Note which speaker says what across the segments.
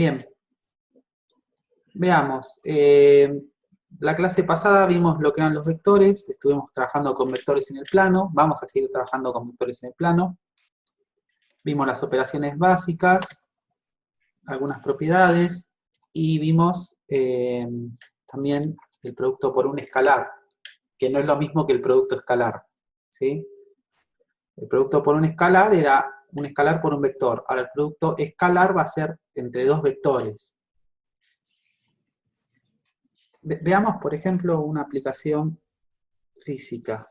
Speaker 1: Bien, veamos. La clase pasada vimos lo que eran los vectores, estuvimos trabajando con vectores en el plano, vamos a seguir trabajando con vectores en el plano. Vimos las operaciones básicas, algunas propiedades, y vimos también el producto por un escalar, que no es lo mismo que el producto escalar, ¿sí? El producto por un escalar era un escalar por un vector. Ahora el producto escalar va a ser entre dos vectores. Veamos, por ejemplo, una aplicación física.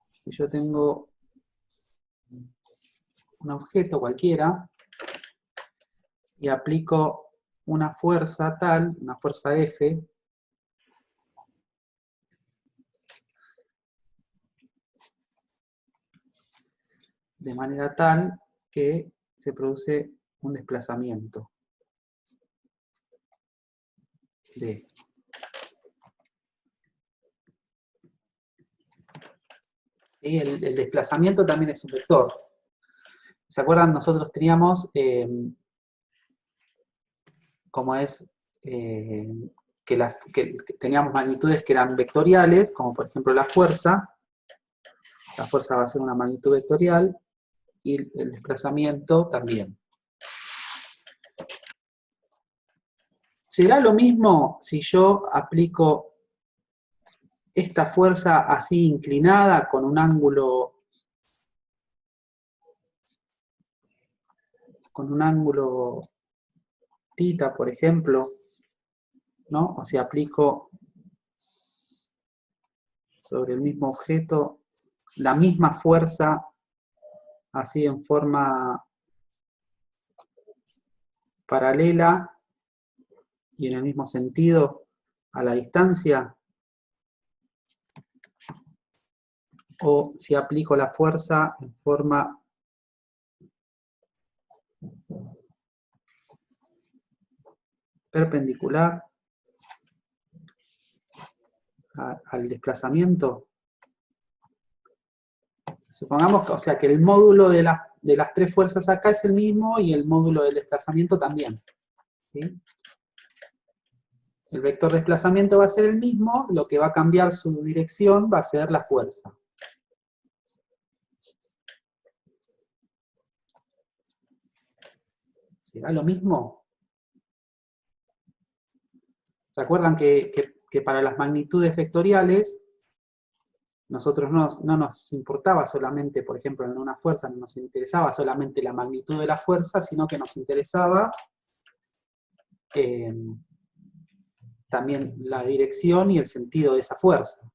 Speaker 1: Si yo tengo un objeto cualquiera y aplico una fuerza tal, una fuerza F, de manera tal que se produce un desplazamiento D. ¿Sí? El desplazamiento también es un vector. ¿Se acuerdan? Nosotros teníamos, como es, que teníamos magnitudes que eran vectoriales, como por ejemplo la fuerza. La fuerza va a ser una magnitud vectorial y el desplazamiento también. ¿Será lo mismo si yo aplico esta fuerza así inclinada con un ángulo θ, por ejemplo, ¿no? O si aplico sobre el mismo objeto la misma fuerza así en forma paralela y en el mismo sentido a la distancia, o si aplico la fuerza en forma perpendicular al desplazamiento. Supongamos que, o sea, que el módulo de las tres fuerzas acá es el mismo y el módulo del desplazamiento también, ¿sí? El vector desplazamiento va a ser el mismo, lo que va a cambiar su dirección va a ser la fuerza. ¿Será lo mismo? ¿Se acuerdan que para las magnitudes vectoriales nosotros no nos importaba solamente, por ejemplo, en una fuerza, no nos interesaba solamente la magnitud de la fuerza, sino que nos interesaba también la dirección y el sentido de esa fuerza.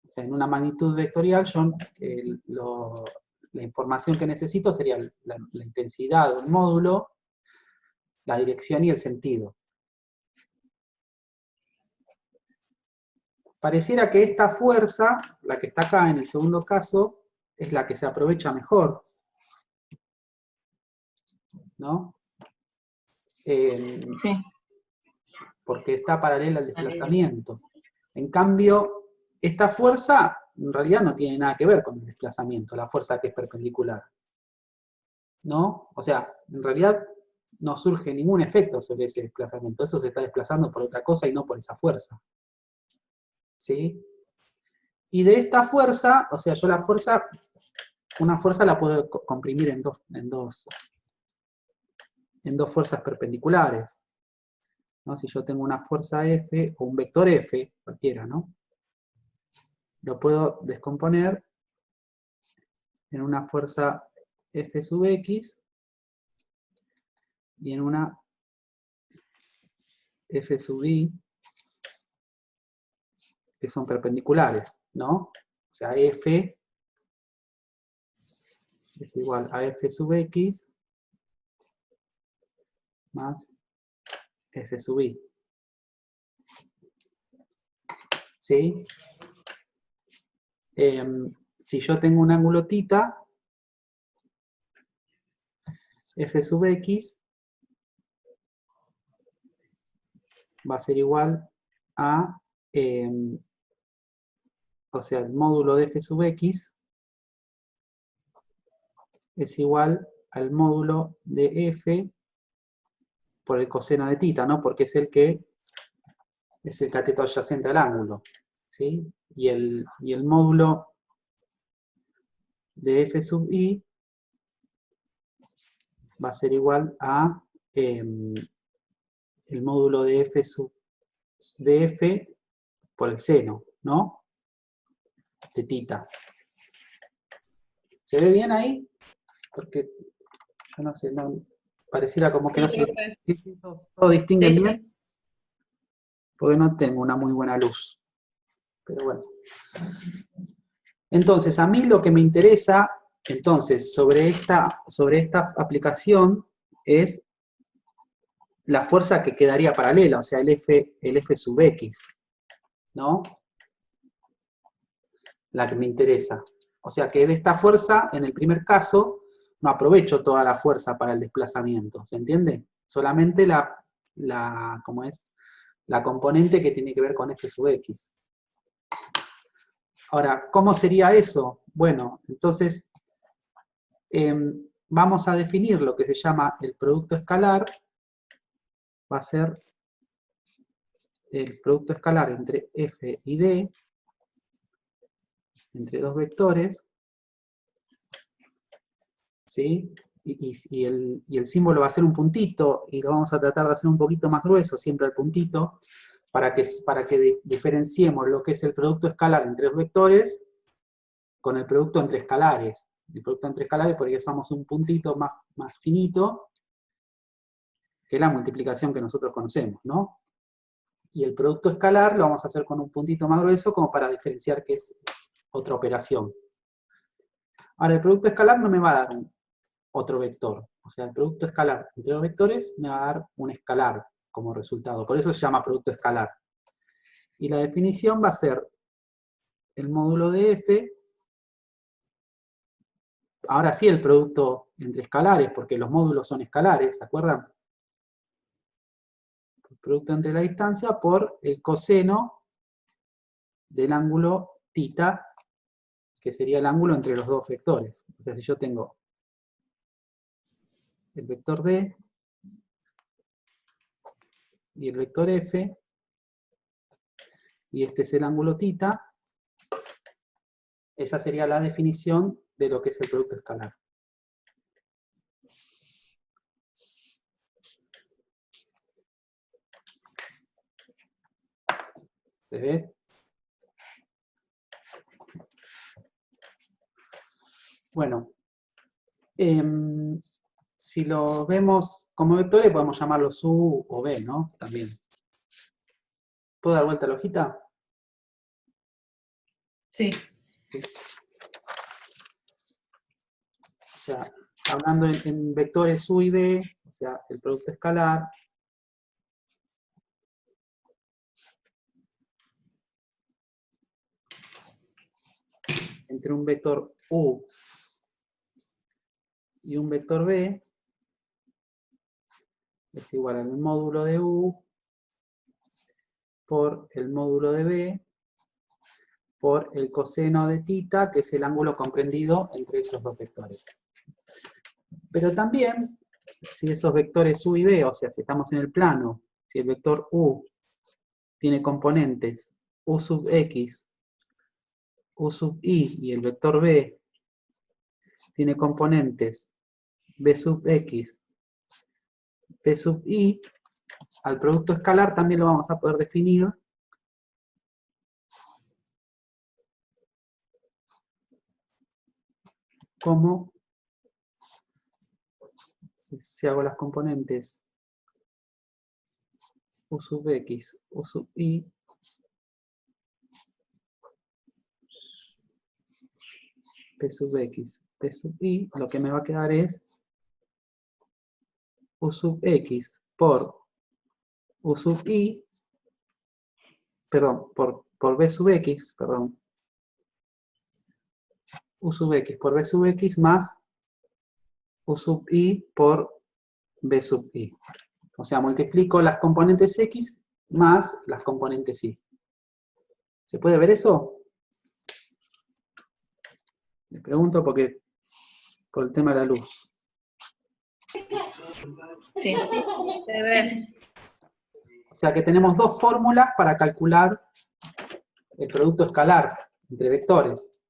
Speaker 1: O sea, en una magnitud vectorial, la información que necesito sería la intensidad del módulo, la dirección y el sentido. Pareciera que esta fuerza, la que está acá en el segundo caso, es la que se aprovecha mejor, ¿no?
Speaker 2: Sí.
Speaker 1: Porque está paralela al desplazamiento. En cambio, esta fuerza en realidad no tiene nada que ver con el desplazamiento, la fuerza que es perpendicular, ¿no? O sea, en realidad no surge ningún efecto sobre ese desplazamiento, eso se está desplazando por otra cosa y no por esa fuerza, ¿sí? Y de esta fuerza, o sea, yo una fuerza la puedo comprimir en dos fuerzas perpendiculares, ¿no? Si yo tengo una fuerza F o un vector F, cualquiera, ¿no? Lo puedo descomponer en una fuerza F sub X y en una F sub Y, que son perpendiculares, ¿no? O sea, F es igual a F sub X más F sub Y. ¿Sí? Si yo tengo un ángulo θ, F sub X va a ser igual a, o sea, el módulo de F sub X es igual al módulo de F por el coseno de tita, ¿no? Porque es el cateto adyacente al ángulo, ¿sí? Y el módulo de f sub i va a ser igual a el módulo de f por el seno, ¿no? De tita. ¿Se ve bien ahí? Porque yo no sé, pareciera como que no se... ¿Todo distinguen bien? Porque no tengo una muy buena luz. Pero bueno. Entonces, a mí lo que me interesa, entonces, sobre esta aplicación es la fuerza que quedaría paralela, o sea, el F sub X, ¿no? La que me interesa. O sea, que de esta fuerza, en el primer caso, no aprovecho toda la fuerza para el desplazamiento, ¿se entiende? Solamente ¿cómo es? La componente que tiene que ver con F sub X. Ahora, ¿cómo sería eso? Bueno, entonces vamos a definir lo que se llama el producto escalar. Va a ser el producto escalar entre F y D, entre dos vectores, ¿sí? Y el símbolo va a ser un puntito, y lo vamos a tratar de hacer un poquito más grueso, siempre el puntito, para que diferenciemos lo que es el producto escalar entre dos vectores con el producto entre escalares. El producto entre escalares porque usamos un puntito más finito que la multiplicación que nosotros conocemos, ¿no? Y el producto escalar lo vamos a hacer con un puntito más grueso como para diferenciar que es otra operación. Ahora, el producto escalar no me va a dar otro vector. O sea, el producto escalar entre dos vectores me va a dar un escalar como resultado. Por eso se llama producto escalar. Y la definición va a ser el módulo de f, ahora sí el producto entre escalares, porque los módulos son escalares, ¿se acuerdan? El producto entre la distancia por el coseno del ángulo tita, que sería el ángulo entre los dos vectores. O sea, si yo tengo el vector D y el vector F, y este es el ángulo tita, esa sería la definición de lo que es el producto escalar. ¿Se ve? Bueno, si lo vemos como vectores, podemos llamarlos U o B, ¿no? También. ¿Puedo dar vuelta a la hojita?
Speaker 2: Sí.
Speaker 1: Sí. O sea, hablando en vectores U y B, o sea, el producto escalar, entre un vector U y un vector B, es igual al módulo de U por el módulo de B por el coseno de tita, que es el ángulo comprendido entre esos dos vectores. Pero también, si esos vectores U y B, o sea, si estamos en el plano, si el vector U tiene componentes U sub X, U sub I, y el vector B tiene componentes B sub X, B sub I, al producto escalar también lo vamos a poder definir como, si hago las componentes U sub X, U sub I, P sub X, P sub I, lo que me va a quedar es U sub X por U sub I, perdón, por B sub X, perdón, U sub X por B sub X más U sub I por B sub I. O sea, multiplico las componentes X más las componentes Y. ¿Se puede ver eso? Les pregunto porque por el tema de la luz.
Speaker 2: Sí, debe ver.
Speaker 1: O sea que tenemos dos fórmulas para calcular el producto escalar entre vectores.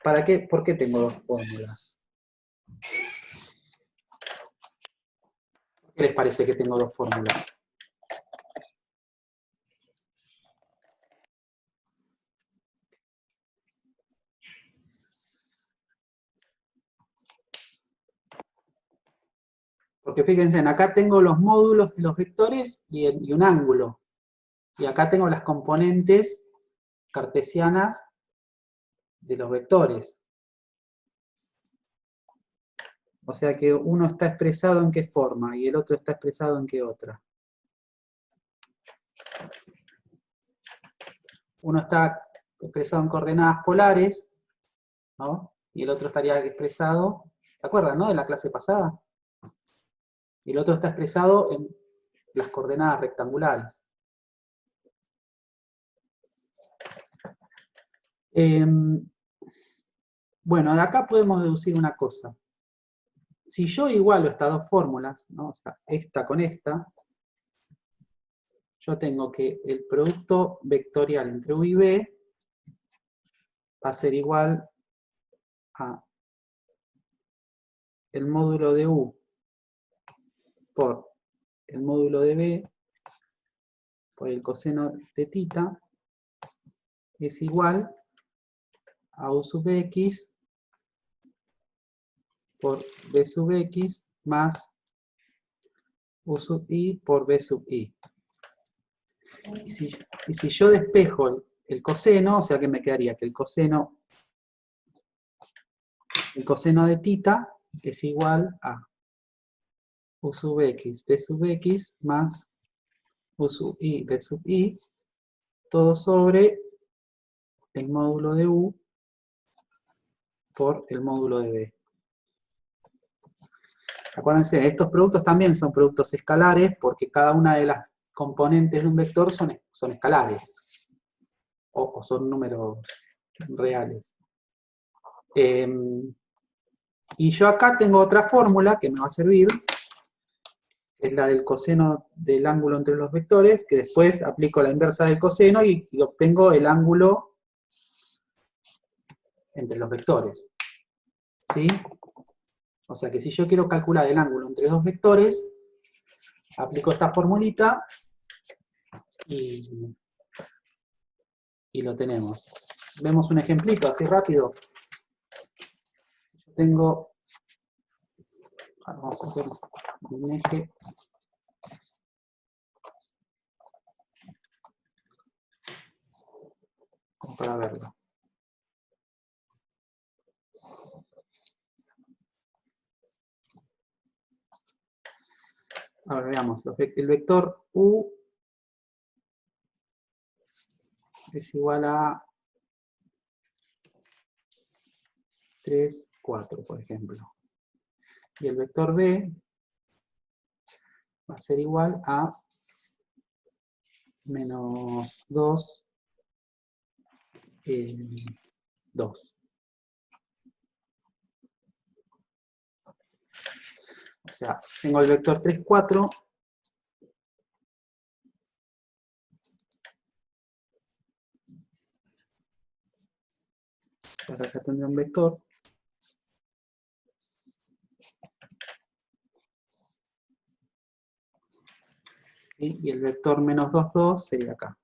Speaker 1: ¿Para qué? ¿Por qué tengo dos fórmulas? ¿Qué les parece que tengo dos fórmulas? Porque fíjense, acá tengo los módulos de los vectores y un ángulo. Y acá tengo las componentes cartesianas de los vectores. O sea que uno está expresado en qué forma y el otro está expresado en qué otra. Uno está expresado en coordenadas polares, ¿no? Y el otro estaría expresado, ¿se acuerdan, no? De la clase pasada. Y el otro está expresado en las coordenadas rectangulares. Bueno, de acá podemos deducir una cosa. Si yo igualo estas dos fórmulas, ¿no? O sea, esta con esta, yo tengo que el producto vectorial entre U y B va a ser igual a el módulo de U por el módulo de B por el coseno de θ es igual a U sub X por B sub X más U sub I por B sub I. Y si yo despejo el coseno, o sea que me quedaría que el coseno de θ es igual a U sub X, B sub X más U sub I, B sub I, todo sobre el módulo de U por el módulo de B. Acuérdense, estos productos también son productos escalares porque cada una de las componentes de un vector son escalares o son números reales. Y yo acá tengo otra fórmula que me va a servir, que es la del coseno del ángulo entre los vectores, que después aplico la inversa del coseno y obtengo el ángulo entre los vectores. ¿Sí? O sea que si yo quiero calcular el ángulo entre dos vectores, aplico esta formulita y lo tenemos. Vemos un ejemplito así rápido. Yo tengo, vamos a hacer un eje como para verlo. Ahora veamos, el vector U es igual a 3, 4, por ejemplo. Y el vector B va a ser igual a menos 2, 2. O sea, tengo el vector 3, 4. Acá tendré un vector. ¿Sí? Y el vector menos 2, 2 sería acá.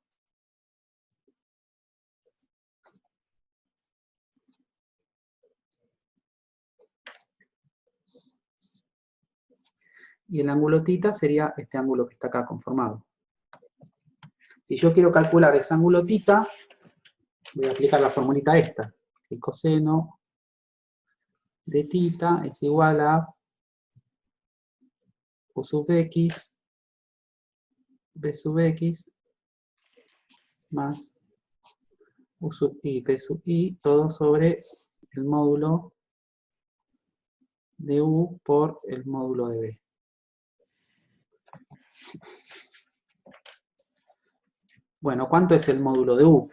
Speaker 1: Y el ángulo θ sería este ángulo que está acá conformado. Si yo quiero calcular ese ángulo θ, voy a aplicar la formulita esta. El coseno de θ es igual a U sub X, B sub X, más U sub I, B sub I, todo sobre el módulo de U por el módulo de B. Bueno, ¿cuánto es el módulo de U?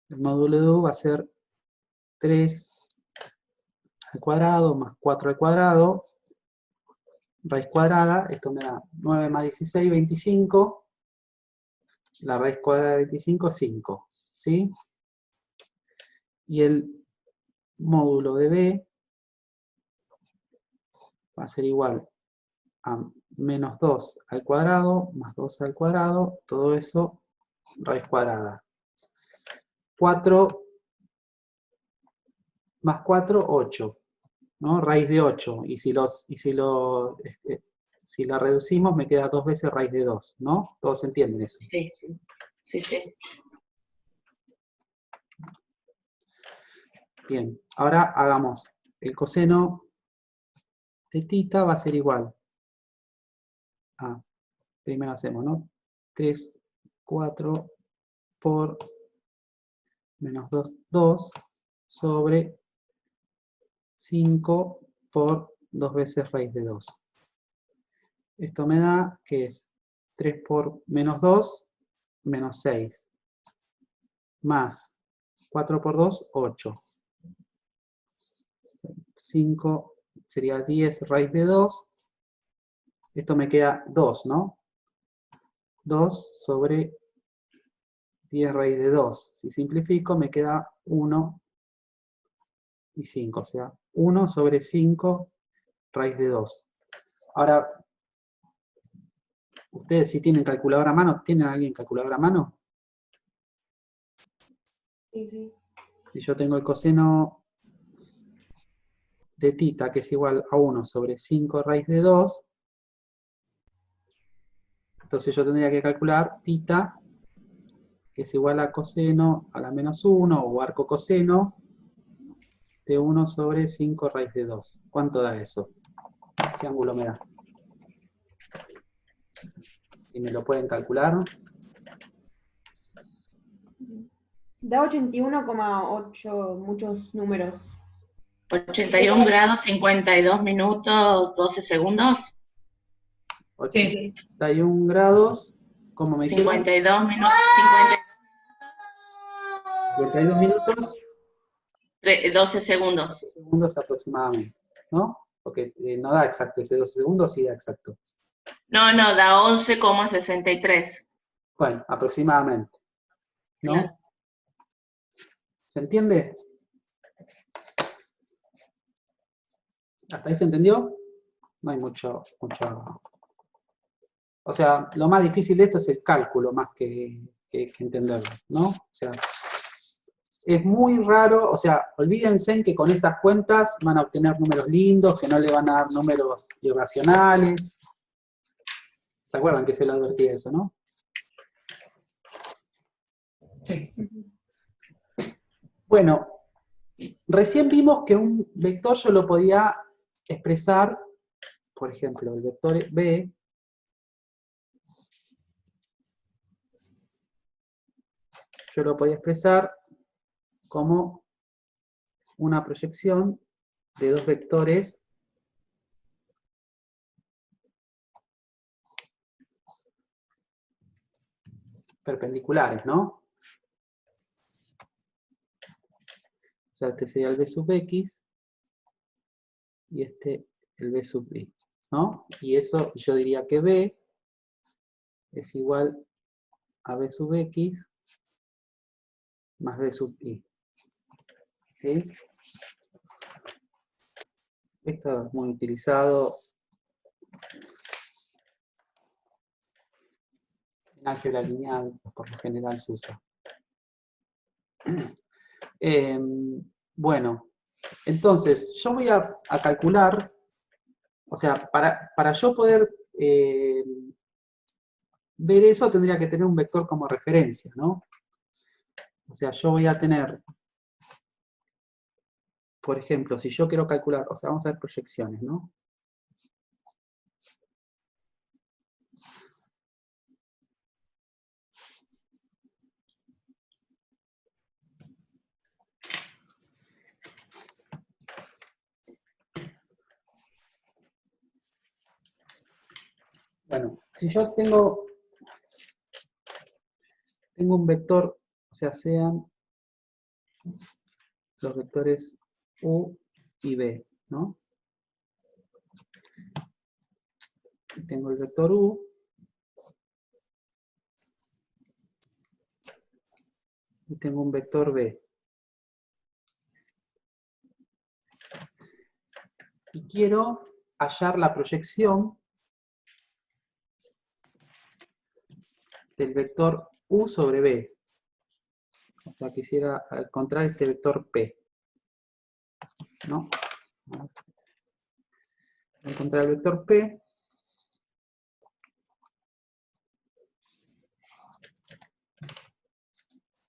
Speaker 1: El módulo de U va a ser 3 al cuadrado más 4 al cuadrado, raíz cuadrada, esto me da 9 más 16, 25, la raíz cuadrada de 25, 5, ¿sí? Y el módulo de b va a ser igual a menos 2 al cuadrado, más 2 al cuadrado, todo eso raíz cuadrada. 4 más 4, 8, ¿no? Raíz de 8. Y si la reducimos, me queda 2 veces raíz de 2, ¿no? Todos entienden eso.
Speaker 2: Sí, sí, sí.
Speaker 1: Bien, ahora hagamos el coseno de tita va a ser igual a, primero hacemos, ¿no? 3, 4 por menos 2, 2 sobre 5 por 2 veces raíz de 2. Esto me da que es 3 por menos 2, menos 6, más 4 por 2, 8. 5 sería 10 raíz de 2. Esto me queda 2, ¿no? 2 sobre 10 raíz de 2. Si simplifico, me queda 1 y 5. O sea, 1 sobre 5 raíz de 2. Ahora, ustedes si tienen calculadora a mano, ¿tienen alguien calculadora a mano?
Speaker 3: Sí, sí.
Speaker 1: Si yo tengo el coseno de tita, que es igual a 1 sobre 5 raíz de 2, entonces yo tendría que calcular tita, que es igual a coseno a la menos 1, o arco coseno, de 1 sobre 5 raíz de 2. ¿Cuánto da eso? ¿Qué ángulo me da? Si me lo pueden calcular.
Speaker 3: Da 81,8, muchos números.
Speaker 2: 81 grados, 52 minutos, 12 segundos.
Speaker 1: 81 grados, ¿cómo me dijeron?
Speaker 2: 52 minutos,
Speaker 1: 52 minutos,
Speaker 2: 12 segundos.
Speaker 1: 12 segundos aproximadamente, ¿no? Porque no da exacto ese 12 segundos, sí da exacto.
Speaker 2: No, da 11,63.
Speaker 1: Bueno, aproximadamente, ¿no?
Speaker 2: Claro.
Speaker 1: ¿Se entiende? ¿Hasta ahí se entendió? No hay mucho. O sea, lo más difícil de esto es el cálculo, más que entenderlo, ¿no? O sea, es muy raro, o sea, olvídense en que con estas cuentas van a obtener números lindos, que no le van a dar números irracionales. ¿Se acuerdan que se lo advertí eso, no? Bueno, recién vimos que un vector yo lo podía expresar, por ejemplo, el vector B, yo lo podía expresar como una proyección de dos vectores perpendiculares, ¿no? O sea, este sería el B sub X y este el B sub Y, ¿no? Y eso yo diría que B es igual a B sub X más B sub Y. ¿Sí? Esto es muy utilizado en álgebra lineal, por lo general se usa. Bueno, entonces yo voy a calcular, o sea, para yo poder ver eso tendría que tener un vector como referencia, ¿no? O sea, yo voy a tener, por ejemplo, si yo quiero calcular, o sea, vamos a ver proyecciones, ¿no? Bueno, si yo tengo un vector, o sea, sean los vectores U y B, ¿no? Y tengo el vector U. Y tengo un vector B. Y quiero hallar la proyección del vector U sobre B. O sea, quisiera encontrar este vector P. ¿No? Encontrar el vector P.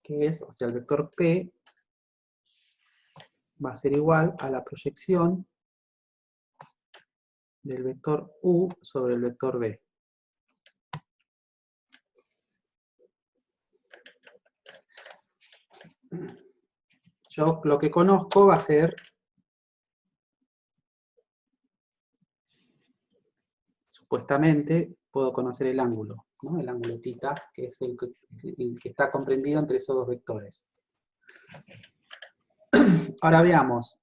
Speaker 1: Que es, o sea, el vector P va a ser igual a la proyección del vector U sobre el vector B. Yo lo que conozco va a ser, supuestamente, puedo conocer el ángulo, ¿no? El ángulo θ, que es el que está comprendido entre esos dos vectores. Ahora veamos.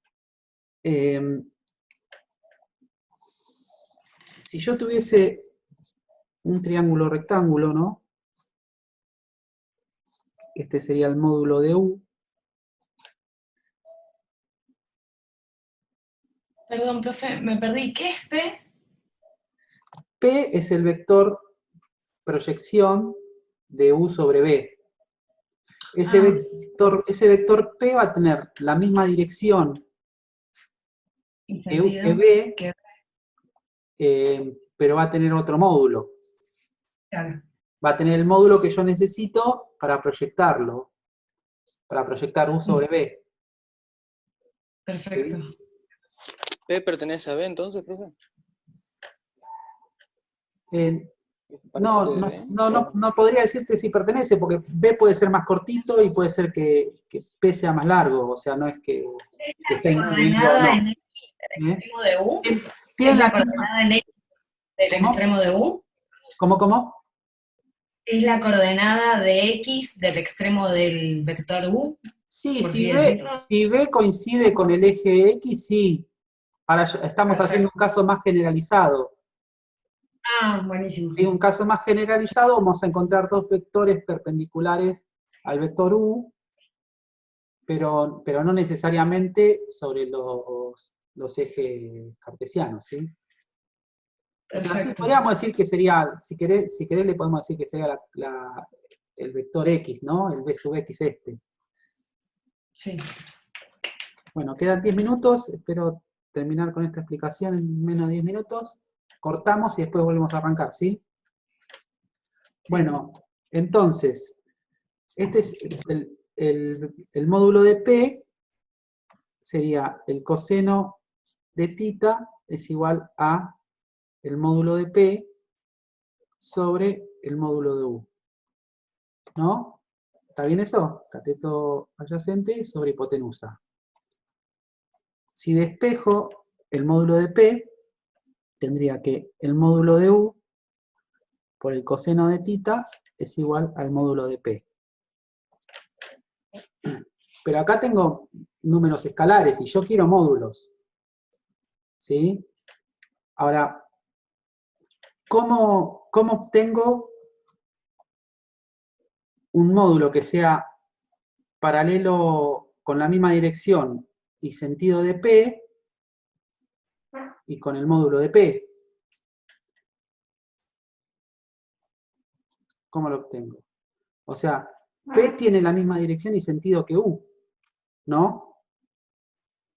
Speaker 1: Si yo tuviese un triángulo rectángulo, ¿no? Este sería el módulo de U.
Speaker 4: Perdón, profe, me perdí. ¿Qué es P?
Speaker 1: P es el vector proyección de U sobre B. Ese vector P va a tener la misma dirección
Speaker 4: ¿Y
Speaker 1: que
Speaker 4: sentido?
Speaker 1: B,
Speaker 4: Que-
Speaker 1: pero va a tener otro módulo.
Speaker 4: Claro.
Speaker 1: Va a tener el módulo que yo necesito para proyectarlo, para proyectar U sobre B.
Speaker 4: Perfecto.
Speaker 1: ¿Sí?
Speaker 5: ¿P pertenece a B entonces, profe?
Speaker 1: No,
Speaker 5: ¿Parte de
Speaker 1: no,
Speaker 5: B?
Speaker 1: no podría decirte si pertenece, porque B puede ser más cortito y puede ser que P sea más largo, o sea, no es que esté incluido o no.
Speaker 4: ¿Coordenada en X del
Speaker 1: ¿Eh?
Speaker 4: extremo de U?
Speaker 1: Tiene
Speaker 4: ¿Es
Speaker 1: la
Speaker 4: la
Speaker 1: misma...
Speaker 4: coordenada en X del
Speaker 1: ¿Cómo?
Speaker 4: extremo de U?
Speaker 1: ¿Cómo?
Speaker 4: ¿Es la coordenada de X del extremo del vector U?
Speaker 1: Sí,
Speaker 4: Por
Speaker 1: si
Speaker 4: así decirlo.
Speaker 1: B coincide con el eje X, sí. Ahora estamos haciendo un caso más generalizado.
Speaker 4: Ah, buenísimo.
Speaker 1: En un caso más generalizado vamos a encontrar dos vectores perpendiculares al vector U, pero no necesariamente sobre los ejes cartesianos, ¿sí? O sea, sí,
Speaker 4: Perfecto.
Speaker 1: podríamos decir que sería, si querés le podemos decir que sería el vector X, ¿no? El B sub X este.
Speaker 4: Sí.
Speaker 1: Bueno, quedan 10 minutos, espero terminar con esta explicación en menos de 10 minutos. Cortamos y después volvemos a arrancar, ¿sí? Bueno, entonces, este es el módulo de P, sería el coseno de θ es igual a el módulo de P sobre el módulo de U. ¿No? ¿Está bien eso? Cateto adyacente sobre hipotenusa. Si despejo el módulo de P, tendría que el módulo de U por el coseno de θ es igual al módulo de P. Pero acá tengo números escalares y yo quiero módulos. ¿Sí? Ahora, ¿cómo obtengo un módulo que sea paralelo con la misma dirección y sentido de P y con el módulo de P? ¿Cómo lo obtengo? O sea, P tiene la misma dirección y sentido que U, ¿no?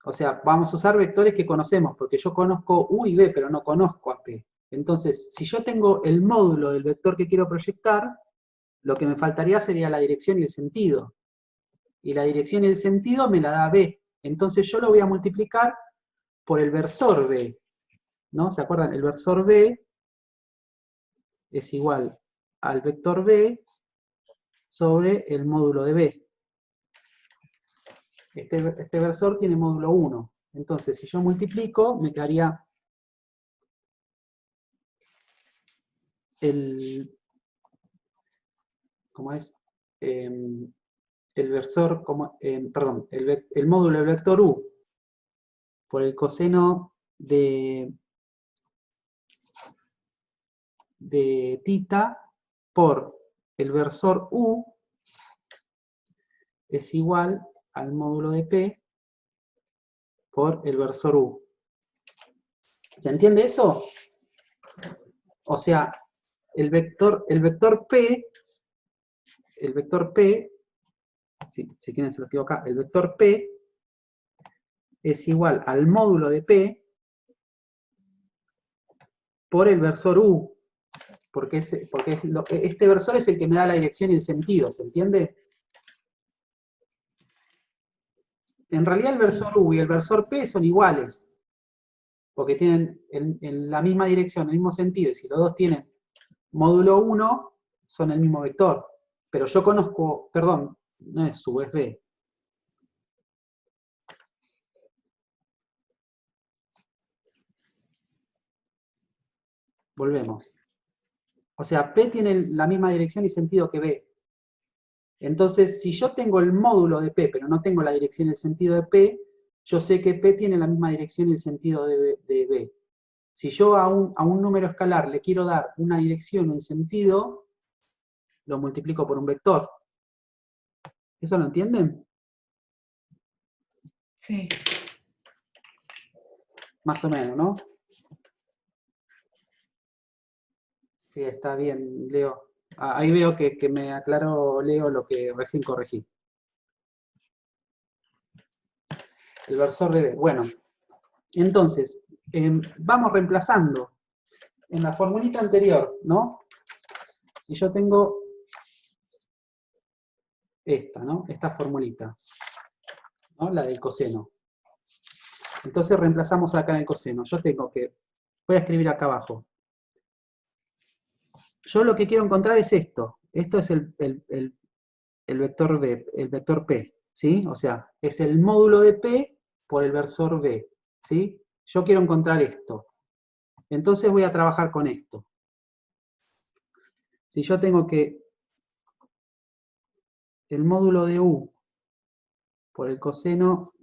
Speaker 1: O sea, vamos a usar vectores que conocemos, porque yo conozco U y B, pero no conozco a P. Entonces, si yo tengo el módulo del vector que quiero proyectar, lo que me faltaría sería la dirección y el sentido. Y la dirección y el sentido me la da B. Entonces yo lo voy a multiplicar por el versor B, ¿no? ¿Se acuerdan? El versor B es igual al vector B sobre el módulo de B. Este versor tiene módulo 1. Entonces, si yo multiplico, me quedaría ¿cómo es? El versor, perdón, el módulo del vector U por el coseno de tita por el versor U es igual al módulo de P por el versor U. ¿Se entiende eso? O sea, el vector P, si quieren se lo escribo acá, el vector P es igual al módulo de P por el versor U, porque este versor es el que me da la dirección y el sentido, ¿se entiende? En realidad el versor U y el versor P son iguales, porque tienen en la misma dirección, el mismo sentido, y si los dos tienen módulo 1, son el mismo vector. Pero yo conozco, perdón, no es U, es B. Volvemos. O sea, P tiene la misma dirección y sentido que B. Entonces, si yo tengo el módulo de P, pero no tengo la dirección y el sentido de P, yo sé que P tiene la misma dirección y el sentido de B. Si yo a un número escalar le quiero dar una dirección o un sentido, lo multiplico por un vector. ¿Eso lo entienden?
Speaker 4: Sí.
Speaker 1: Más o menos, ¿no? Sí, está bien, Leo. Ahí veo que me aclaró, Leo, lo que recién corregí. El versor de B. Bueno, entonces, vamos reemplazando. En la formulita anterior, ¿no? Si yo tengo esta, ¿no? Esta formulita, ¿no? La del coseno. Entonces reemplazamos acá en el coseno. Yo tengo que, voy a escribir acá abajo. Yo lo que quiero encontrar es esto. Esto es el vector B, el vector P, ¿sí? O sea, es el módulo de P por el versor B, ¿sí? Yo quiero encontrar esto. Entonces voy a trabajar con esto. Si yo tengo que el módulo de U por el coseno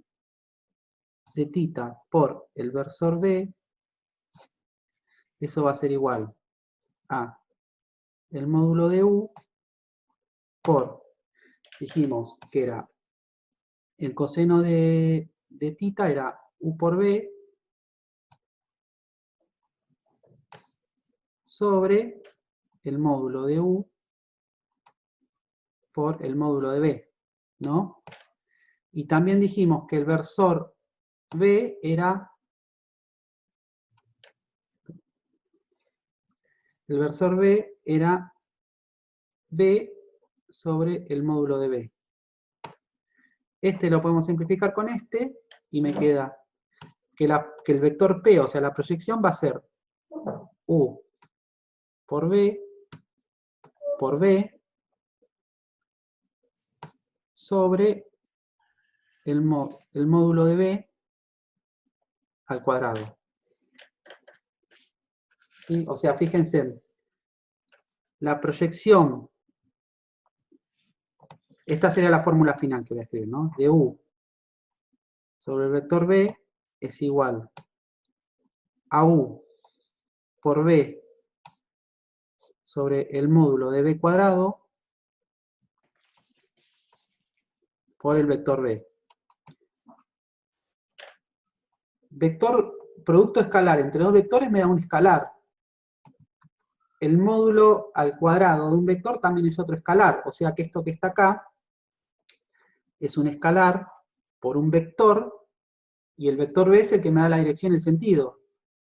Speaker 1: de tita por el versor B, eso va a ser igual a el módulo de U por, dijimos que era el coseno de tita era U por B sobre el módulo de U por el módulo de B, ¿no? Y también dijimos que el versor B era B sobre el módulo de B. Este lo podemos simplificar con este y me queda que el vector P, o sea, la proyección va a ser U por B sobre el módulo de B al cuadrado. ¿Sí? O sea, fíjense, la proyección, esta sería la fórmula final que voy a escribir, ¿no? De U sobre el vector B es igual a U por B sobre el módulo de B cuadrado por el vector B. Vector, producto escalar entre dos vectores me da un escalar. El módulo al cuadrado de un vector también es otro escalar, o sea que esto que está acá es un escalar por un vector, y el vector B es el que me da la dirección y el sentido.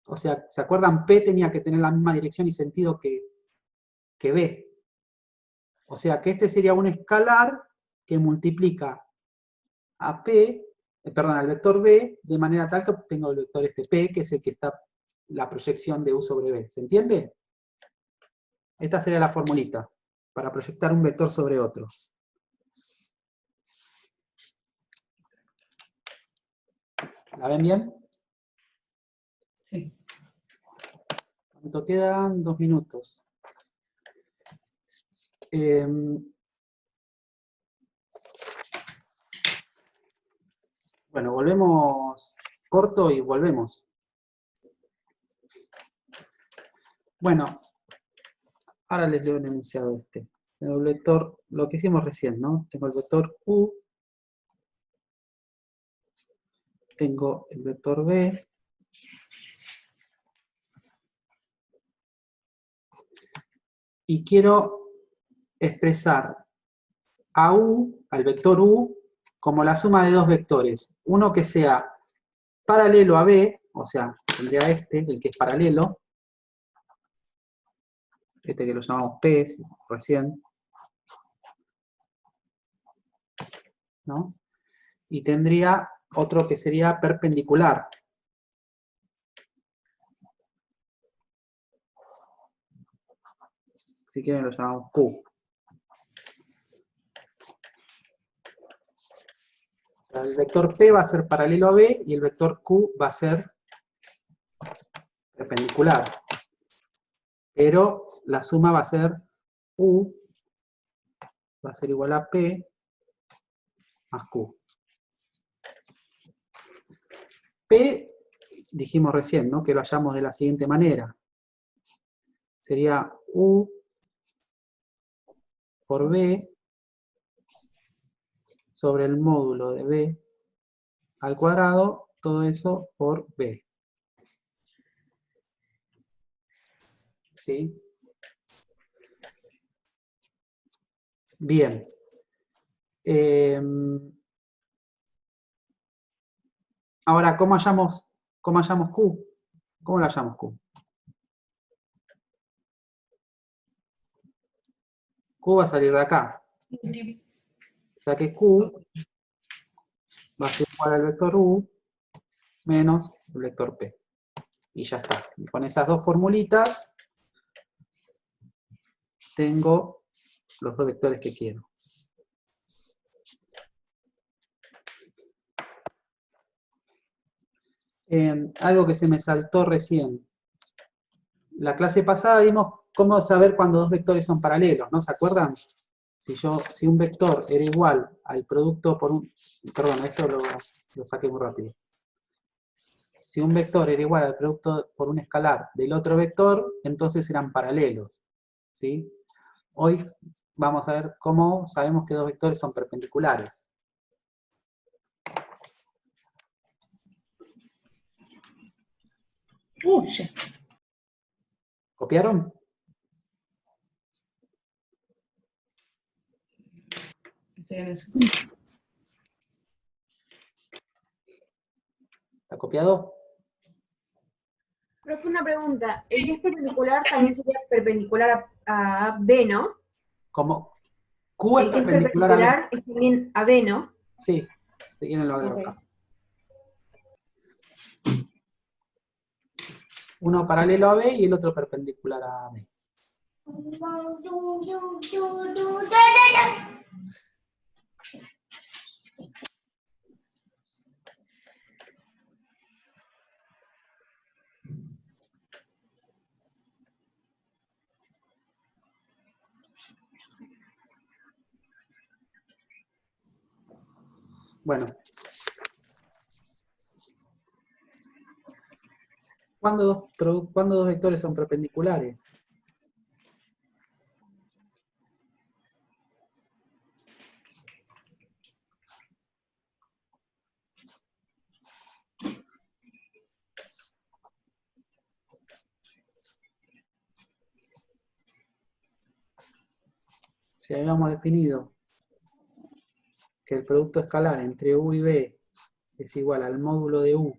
Speaker 1: O sea, ¿se acuerdan? P tenía que tener la misma dirección y sentido que B. O sea que este sería un escalar que multiplica a P, al vector B, de manera tal que obtengo el vector este P, que es el que está la proyección de U sobre B. ¿Se entiende? Esta sería la formulita para proyectar un vector sobre otro. ¿La ven bien?
Speaker 4: Sí.
Speaker 1: ¿Cuánto quedan? 2 minutos. Bueno, volvemos corto y volvemos. Bueno, ahora les leo el enunciado este. Tengo el vector, lo que hicimos recién, ¿no? Tengo el vector U, tengo el vector B, y quiero expresar a U, al vector U, como la suma de dos vectores. Uno que sea paralelo a B, o sea, tendría este, el que es paralelo, este que lo llamamos P recién, ¿no? Y tendría otro que sería perpendicular. Si quieren lo llamamos Q. El vector P va a ser paralelo a B y el vector Q va a ser perpendicular. Pero la suma va a ser U, va a ser igual a P más Q. P, dijimos recién, ¿no? Que lo hallamos de la siguiente manera. Sería U por B sobre el módulo de B al cuadrado, todo eso por B. ¿Sí? Bien. Ahora, ¿cómo hallamos Q? ¿Cómo la hallamos Q? Q va a salir de acá. O sea que Q va a ser igual al vector U menos el vector P. Y ya está. Y con esas dos formulitas tengo los dos vectores que quiero. Algo que se me saltó recién. La clase pasada vimos cómo saber cuando dos vectores son paralelos, ¿no? ¿Se acuerdan? Si un vector era igual al producto por un... Perdón, esto lo saqué muy rápido. Si un vector era igual al producto por un escalar del otro vector, entonces eran paralelos, ¿sí? Hoy vamos a ver cómo sabemos que dos vectores son perpendiculares.
Speaker 2: Ya.
Speaker 1: ¿Copiaron?
Speaker 4: Estoy en eso.
Speaker 1: ¿Está copiado?
Speaker 3: Profe, una pregunta. El que es perpendicular también sería perpendicular a B, ¿no?
Speaker 1: Como Q es
Speaker 3: El que es
Speaker 1: perpendicular a B.
Speaker 3: perpendicular es también a B, ¿no?
Speaker 1: Sí, si quieren lo agrego
Speaker 3: Ok.
Speaker 1: acá. Uno paralelo a B y el otro perpendicular a B. Bueno. ¿Cuándo dos vectores son perpendiculares? Si habíamos definido que el producto escalar entre U y B es igual al módulo de U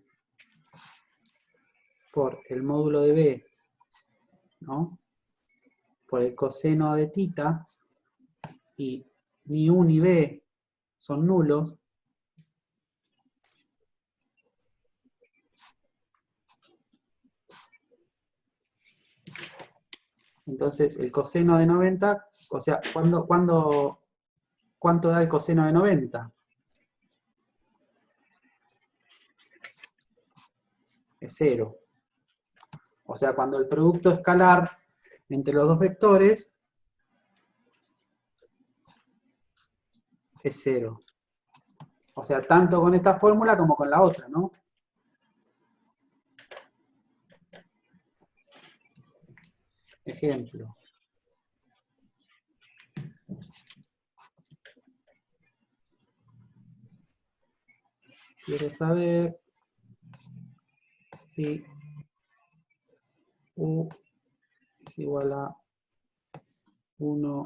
Speaker 1: por el módulo de B, ¿no? Por el coseno de tita, y ni U ni B son nulos, entonces el coseno de 90, o sea, ¿cuánto da el coseno de 90? Es 0. O sea, cuando el producto escalar entre los dos vectores es 0. O sea, tanto con esta fórmula como con la otra, ¿no? ejemplo, quiero saber si U es igual a 1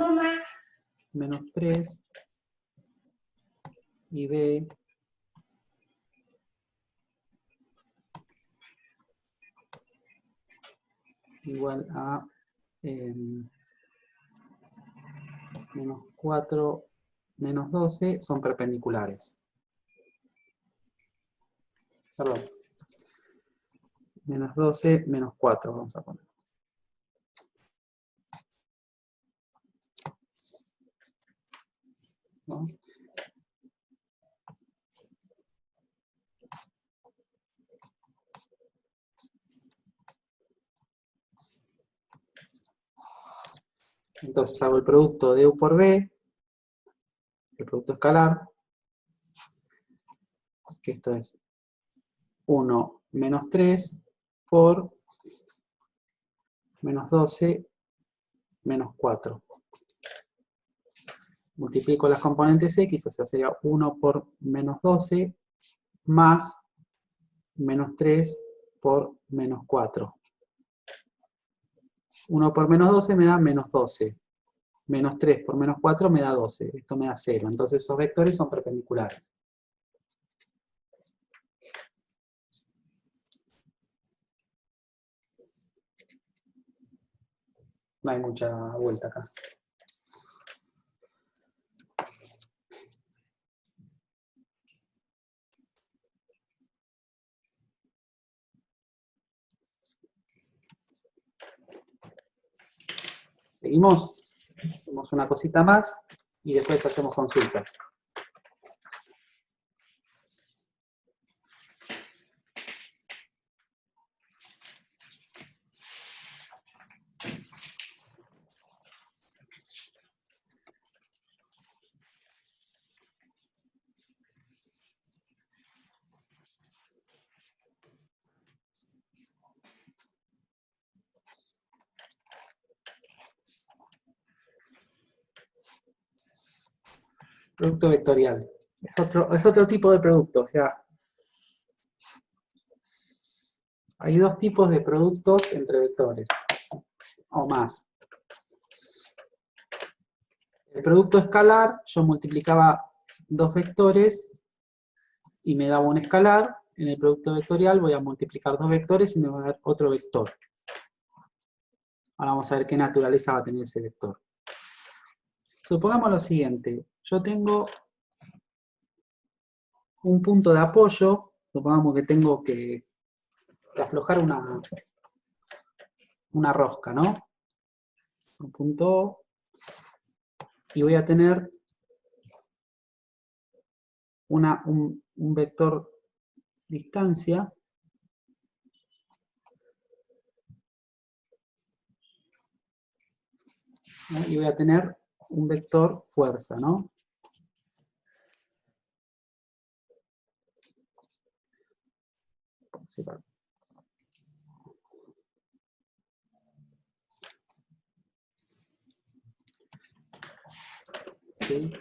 Speaker 1: menos 3 y B igual a menos 4 menos 12 son perpendiculares. Perdón. Menos 12 menos 4 vamos a poner. ¿No? Entonces hago el producto de U por B, el producto escalar, que esto es 1 menos 3 por menos 12 menos 4. Multiplico las componentes X, o sea, sería 1 por menos 12 más menos 3 por menos 4. 1 por menos 12 me da menos 12. Menos 3 por menos 4 me da 12. Esto me da 0. Entonces esos vectores son perpendiculares. No hay mucha vuelta acá. Seguimos. Hacemos una cosita más y después hacemos consultas. Producto vectorial. Es otro tipo de producto. O sea, hay dos tipos de productos entre vectores. O más. El producto escalar, yo multiplicaba dos vectores y me daba un escalar. En el producto vectorial voy a multiplicar dos vectores y me va a dar otro vector. Ahora vamos a ver qué naturaleza va a tener ese vector. Supongamos lo siguiente. Yo tengo un punto de apoyo. Supongamos que tengo que aflojar una rosca, ¿no? Un punto O. Y voy a tener un vector distancia ¿no? Y voy a tener un vector fuerza, ¿no? ¿Sí?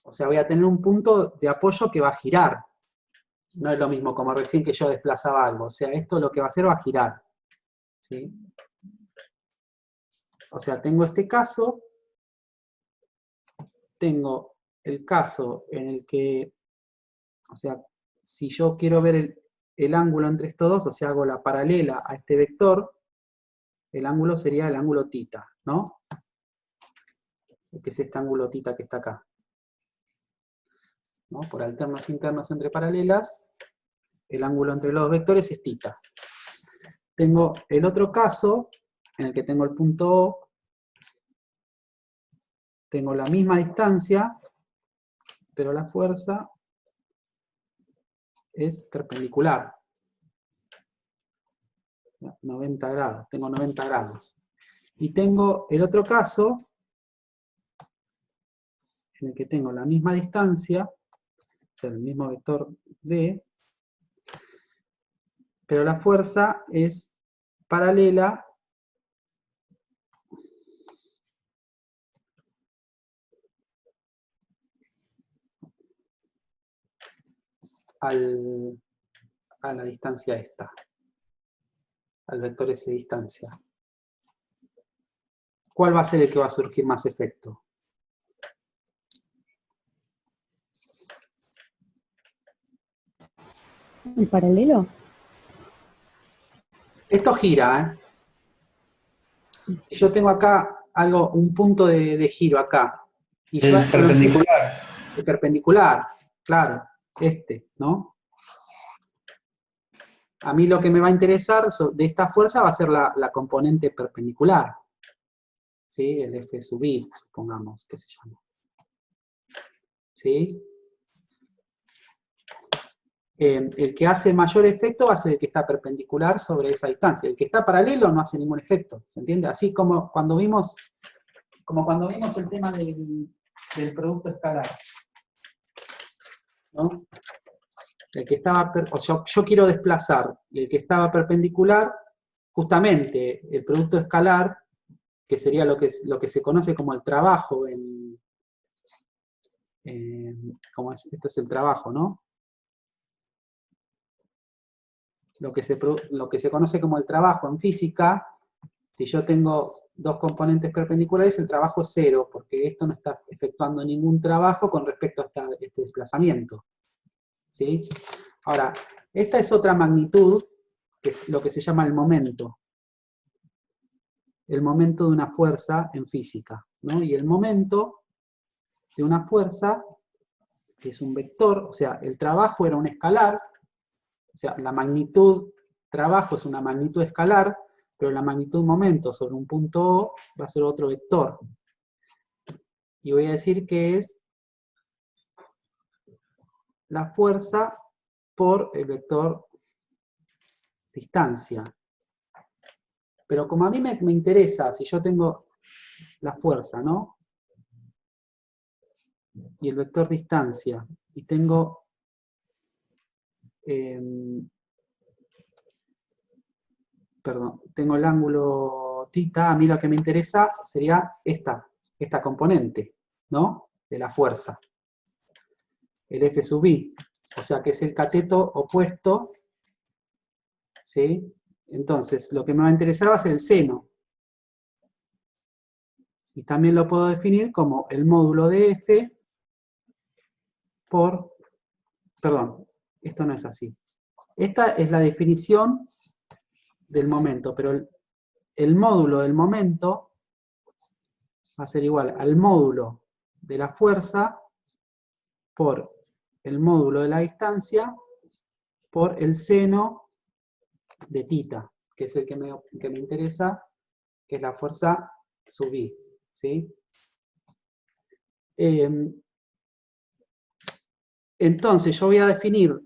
Speaker 1: O sea, voy a tener un punto de apoyo que va a girar. No es lo mismo como recién que yo desplazaba algo. O sea, esto lo que va a hacer va a girar. ¿Sí? O sea, tengo este caso. Tengo el caso en el que, o sea, si yo quiero ver el ángulo entre estos dos, o sea, hago la paralela a este vector, el ángulo sería el ángulo θ, ¿no? Que es este ángulo θ que está acá. ¿No? Por alternos internos entre paralelas, el ángulo entre los dos vectores es θ. Tengo el otro caso, en el que tengo el punto O, tengo la misma distancia, pero la fuerza es perpendicular. 90 grados, tengo 90 grados. Y tengo el otro caso, en el que tengo la misma distancia, o sea, el mismo vector D, pero la fuerza es paralela a la distancia esta, al vector S distancia. ¿Cuál va a ser el que va a surgir más efecto?
Speaker 6: ¿El paralelo?
Speaker 1: Esto gira, ¿eh? Si yo tengo acá un punto de giro acá. Y yo,
Speaker 7: El perpendicular.
Speaker 1: el perpendicular, claro, ¿no? A mí lo que me va a interesar de esta fuerza va a ser la componente perpendicular. ¿Sí? El F sub I, supongamos que se llama. ¿Sí? El que hace mayor efecto va a ser el que está perpendicular sobre esa distancia. El que está paralelo no hace ningún efecto, ¿se entiende? Así como cuando vimos el tema del producto escalar, ¿no? El que estaba, yo quiero desplazar, y el que estaba perpendicular, justamente el producto escalar, que sería lo que se conoce como el trabajo esto es el trabajo, ¿no? Lo que se conoce como el trabajo en física, si yo tengo dos componentes perpendiculares, el trabajo es cero, porque esto no está efectuando ningún trabajo con respecto a este desplazamiento. ¿Sí? Ahora, esta es otra magnitud, que es lo que se llama el momento. El momento de una fuerza en física, ¿no? Y el momento de una fuerza, que es un vector, o sea, el trabajo era un escalar, o sea, la magnitud trabajo es una magnitud escalar, pero la magnitud momento sobre un punto O va a ser otro vector. Y voy a decir que es la fuerza por el vector distancia. Pero como a mí me interesa, si yo tengo la fuerza, ¿no? Y el vector distancia, y tengo tengo el ángulo θ, a mí lo que me interesa sería esta componente, ¿no? De la fuerza. El F sub I, o sea que es el cateto opuesto, ¿sí? Entonces, lo que me va a interesar va a ser el seno. Y también lo puedo definir como el módulo de F por... Perdón, esto no es así. Esta es la definición del momento, pero el módulo del momento va a ser igual al módulo de la fuerza por el módulo de la distancia por el seno de θ, que es el que me interesa, que es la fuerza sub I, ¿sí? Entonces yo voy a definir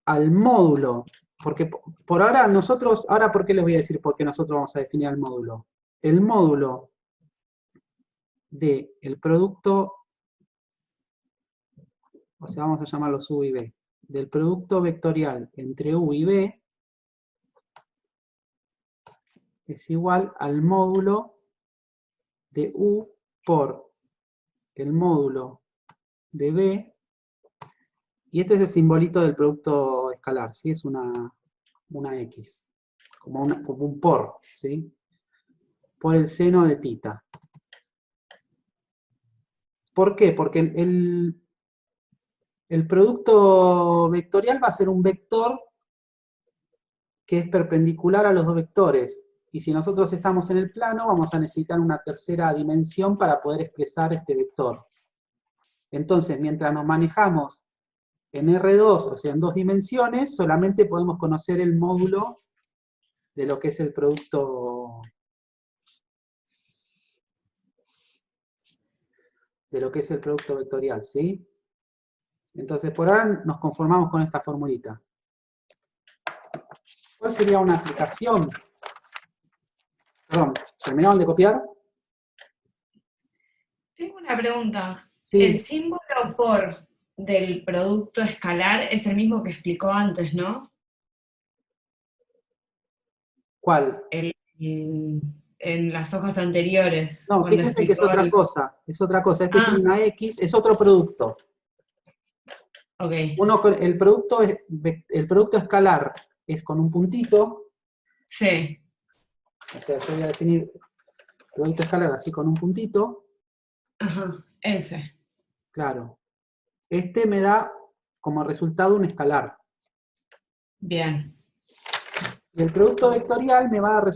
Speaker 1: al módulo, porque por ahora ahora ¿por qué les voy a decir por qué nosotros vamos a definir al módulo? El módulo del producto, o sea, vamos a llamarlo U y B, del producto vectorial entre U y B, es igual al módulo de U por el módulo de B, y este es el simbolito del producto escalar, ¿sí? Es una X, como un por, ¿sí? Por el seno de θ. ¿Por qué? Porque el producto vectorial va a ser un vector que es perpendicular a los dos vectores. Y si nosotros estamos en el plano, vamos a necesitar una tercera dimensión para poder expresar este vector. Entonces, mientras nos manejamos en R2, o sea, en dos dimensiones, solamente podemos conocer el módulo de lo que es el producto vectorial, ¿sí? Entonces, por ahora nos conformamos con esta formulita. ¿Cuál sería una aplicación? Perdón, ¿terminaron de copiar?
Speaker 4: Tengo una pregunta.
Speaker 1: Sí.
Speaker 4: El símbolo por del producto escalar es el mismo que explicó antes, ¿no?
Speaker 1: ¿Cuál?
Speaker 4: En las hojas anteriores.
Speaker 1: No,
Speaker 4: cuando
Speaker 1: fíjense que es
Speaker 4: explicó
Speaker 1: otra cosa, es otra cosa. Este
Speaker 4: Ah.
Speaker 1: tiene una X, es otro producto.
Speaker 4: Ok.
Speaker 1: El producto escalar es con un puntito,
Speaker 4: Sí.
Speaker 1: o sea, yo voy a definir producto escalar así con un puntito,
Speaker 4: Ajá. Ese.
Speaker 1: claro. Este me da como resultado un escalar.
Speaker 4: Bien.
Speaker 1: Y el producto vectorial me va a dar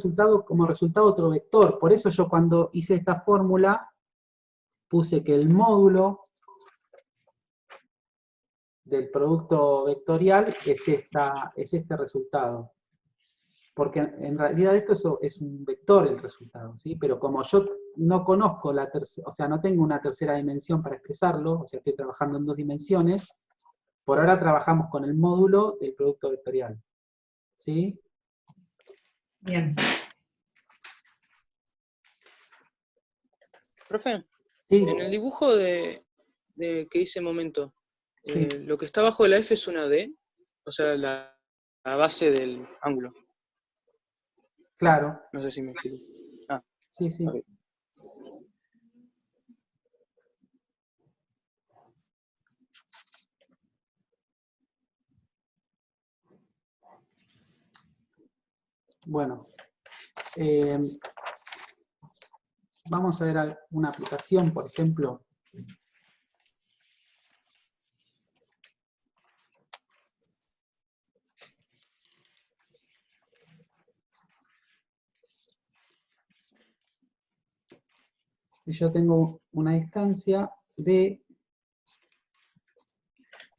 Speaker 1: como resultado otro vector. Por eso yo cuando hice esta fórmula puse que el módulo del producto vectorial es este resultado. Porque en realidad esto es un vector el resultado, ¿sí? Pero como yo no conozco o sea, no tengo una tercera dimensión para expresarlo, o sea, estoy trabajando en 2 dimensiones, por ahora trabajamos con el módulo del producto vectorial, ¿sí?
Speaker 4: Bien.
Speaker 5: Profe,
Speaker 1: Sí,
Speaker 5: en el dibujo que hice momento,
Speaker 1: sí,
Speaker 5: lo que está abajo de la F es una D, o sea, la base del ángulo.
Speaker 1: claro,
Speaker 5: No sé si me explico. Ah,
Speaker 1: sí, sí.
Speaker 5: ok.
Speaker 1: Bueno, vamos a ver una aplicación, por ejemplo. Si yo tengo una distancia D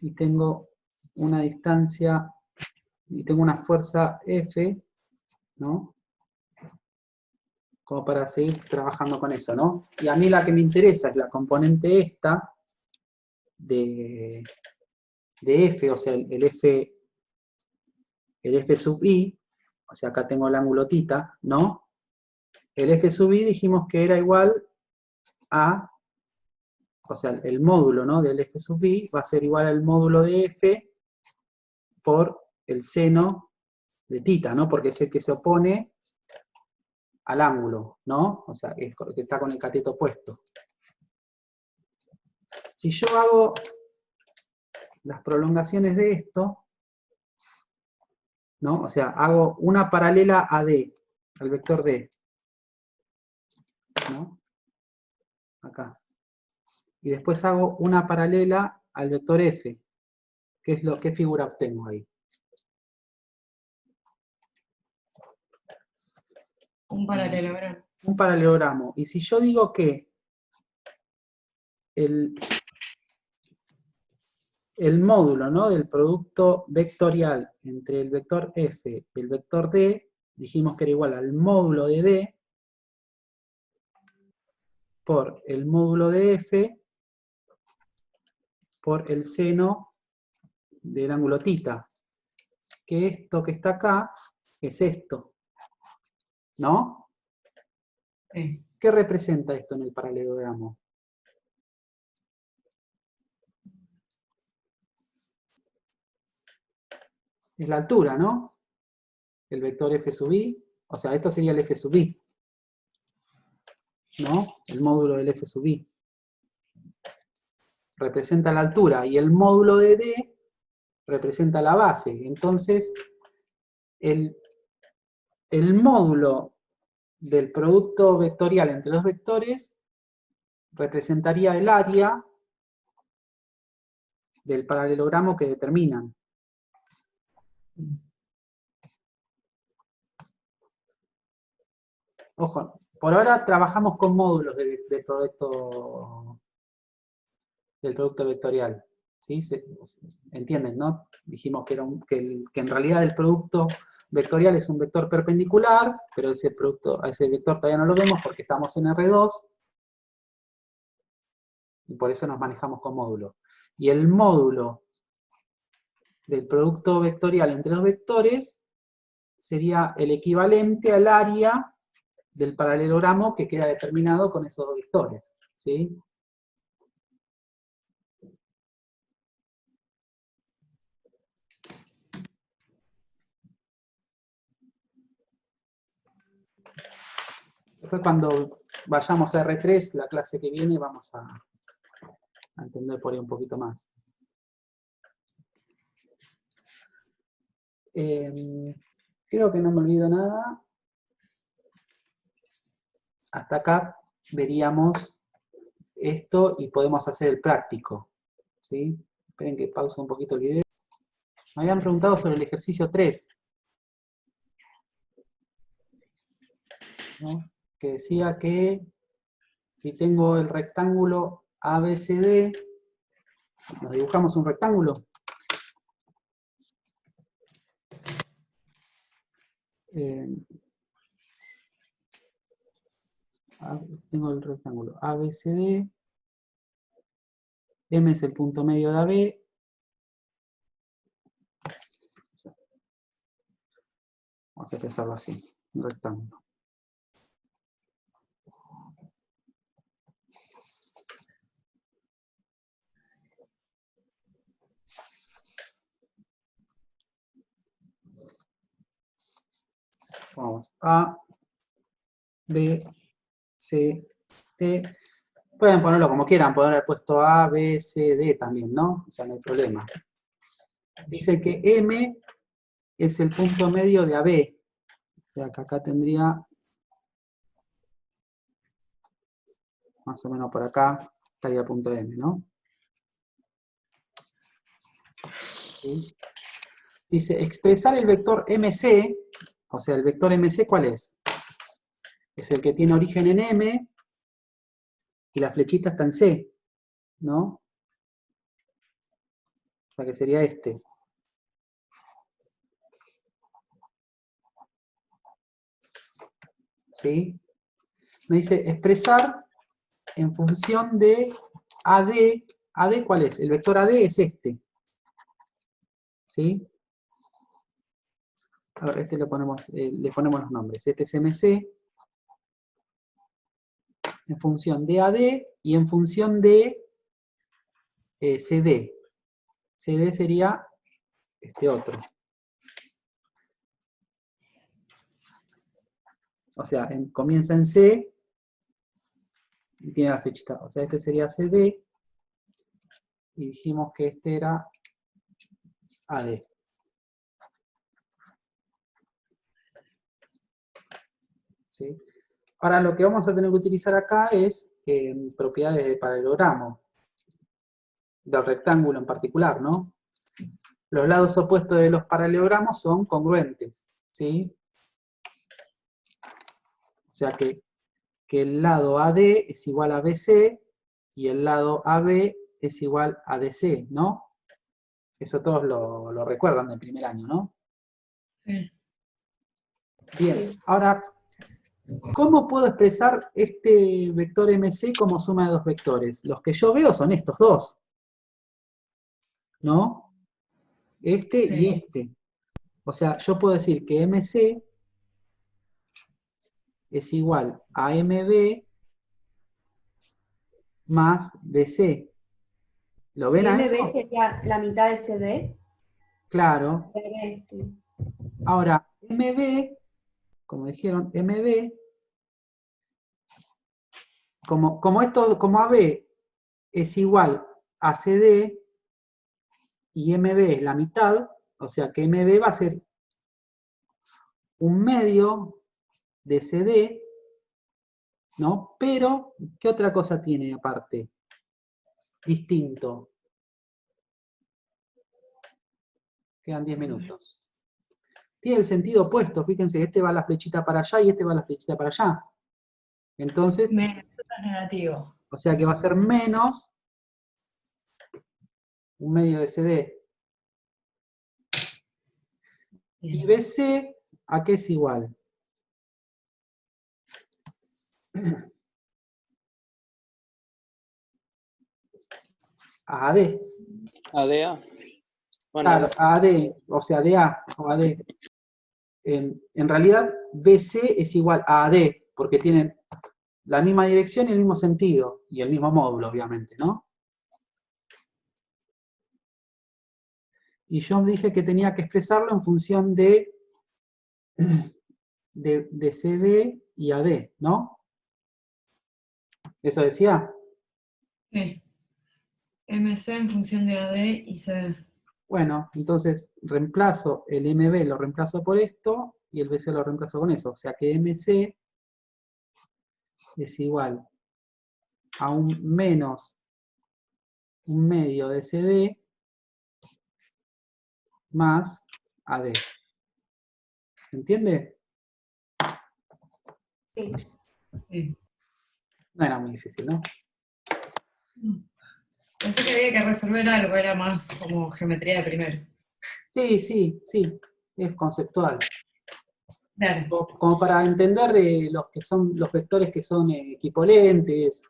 Speaker 1: y tengo una distancia y tengo una fuerza F, ¿no? Como para seguir trabajando con eso, ¿no? Y a mí la que me interesa es la componente esta de F, o sea, el F sub I, o sea, acá tengo el ángulo θ, ¿no? El F sub I dijimos que era igual a, o sea, el módulo, ¿no? Del F sub I va a ser igual al módulo de F por el seno de θ, ¿no? Porque es el que se opone al ángulo, ¿no? O sea, es el que está con el cateto opuesto. Si yo hago las prolongaciones de esto, ¿no? O sea, hago una paralela a D, al vector D, ¿no? Acá. Y después hago una paralela al vector F, ¿qué figura obtengo ahí?
Speaker 4: Un paralelogramo.
Speaker 1: Un paralelogramo. Y si yo digo que el módulo, ¿no? Del producto vectorial entre el vector F y el vector D, dijimos que era igual al módulo de D por el módulo de F por el seno del ángulo θ. Que esto que está acá es esto, ¿no?
Speaker 4: Sí.
Speaker 1: ¿Qué representa esto en el paralelogramo? Es la altura, ¿no? El vector F sub I, o sea, esto sería el F sub I, ¿no? El módulo del F sub I. Representa la altura, y el módulo de D representa la base. Entonces, el módulo del producto vectorial entre los vectores representaría el área del paralelogramo que determinan. Ojo, por ahora trabajamos con módulos del producto vectorial. ¿Sí? ¿Entienden, no? Dijimos que en realidad el producto vectorial es un vector perpendicular, pero ese vector todavía no lo vemos porque estamos en R2, y por eso nos manejamos con módulo. Y el módulo del producto vectorial entre los vectores sería el equivalente al área del paralelogramo que queda determinado con esos dos vectores, ¿sí? Después cuando vayamos a R3, la clase que viene, vamos a entender por ahí un poquito más. Creo que no me olvido nada. Hasta acá veríamos esto y podemos hacer el práctico. ¿Sí? Esperen que pause un poquito el video. Me habían preguntado sobre el ejercicio 3. ¿No? Que decía que si tengo el rectángulo ABCD, nos dibujamos un rectángulo. Tengo el rectángulo ABCD, M es el punto medio de AB, vamos a pensarlo así, un rectángulo. Vamos, A, B, C, D. Pueden ponerlo como quieran, pueden haber puesto A, B, C, D también, ¿no? O sea, no hay problema. Dice que M es el punto medio de AB. O sea, que acá tendría, más o menos por acá, estaría punto M, ¿no? ¿Sí? Dice, expresar el vector MC, o sea, el vector MC, ¿cuál es? Es el que tiene origen en M y la flechita está en C, ¿no? O sea, que sería este. ¿Sí? Me dice, expresar en función de AD. ¿AD cuál es? El vector AD es este. ¿Sí? A ver, este le ponemos los nombres. Este es MC, en función de AD y en función de CD. CD sería este otro. O sea, comienza en C y tiene la flechita. O sea, este sería CD y dijimos que este era AD. ¿Sí? Ahora lo que vamos a tener que utilizar acá es propiedades de paralelogramo, del rectángulo en particular, ¿no? Los lados opuestos de los paralelogramos son congruentes, ¿sí? O sea que el lado AD es igual a BC y el lado AB es igual a DC, ¿no? Eso todos lo recuerdan del primer año, ¿no?
Speaker 4: Sí.
Speaker 1: Bien, ahora, ¿cómo puedo expresar este vector MC como suma de dos vectores? Los que yo veo son estos dos, ¿no? Este y
Speaker 4: Sí.
Speaker 1: este. O sea, yo puedo decir que MC es igual a MB más DC. ¿Lo ven
Speaker 3: Y
Speaker 1: a
Speaker 3: MB
Speaker 1: eso?
Speaker 3: sería la mitad de CD.
Speaker 1: Claro.
Speaker 3: CD, sí.
Speaker 1: Ahora, MB, como dijeron, MB, como AB es igual a CD y MB es la mitad, o sea que MB va a ser un medio de CD, ¿no? Pero, ¿qué otra cosa tiene aparte? Distinto. Quedan 10 minutos. Tiene el sentido opuesto, fíjense, este va la flechita para allá y este va la flechita para allá. Entonces,
Speaker 4: Menos, eso es negativo.
Speaker 1: o sea que va a ser menos un medio de CD. Y
Speaker 4: Bien.
Speaker 1: BC, ¿a qué es igual? A AD.
Speaker 5: ADA. Bueno,
Speaker 1: Claro, a AD, o sea, DA o AD. En realidad, BC es igual a AD, porque tienen la misma dirección y el mismo sentido, y el mismo módulo, obviamente, ¿no? Y yo dije que tenía que expresarlo en función de CD y AD, ¿no? ¿Eso decía?
Speaker 4: Sí. MC en función de AD y CD.
Speaker 1: Bueno, entonces reemplazo el MB, lo reemplazo por esto, y el BC lo reemplazo con eso. O sea que MC es igual a un menos un medio de CD más AD. ¿Se entiende?
Speaker 3: Sí.
Speaker 4: Sí.
Speaker 1: No era muy difícil, ¿no?
Speaker 4: Pensé que había que resolver algo, era más como geometría de primero.
Speaker 1: Sí, sí, sí, es conceptual.
Speaker 4: Claro.
Speaker 1: Como para entender los que son los vectores que son equipolentes,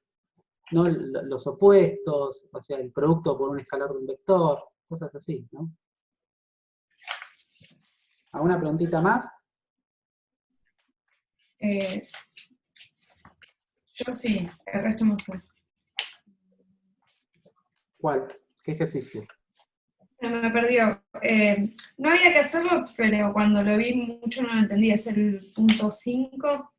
Speaker 1: ¿no? Los opuestos, o sea, el producto por un escalar de un vector, cosas así, ¿no? ¿Alguna preguntita más?
Speaker 4: Yo sí, el resto no sé.
Speaker 1: ¿Cuál? ¿Qué ejercicio?
Speaker 4: Se me perdió. No había que hacerlo, pero cuando lo vi mucho no lo entendí. Es el punto 5.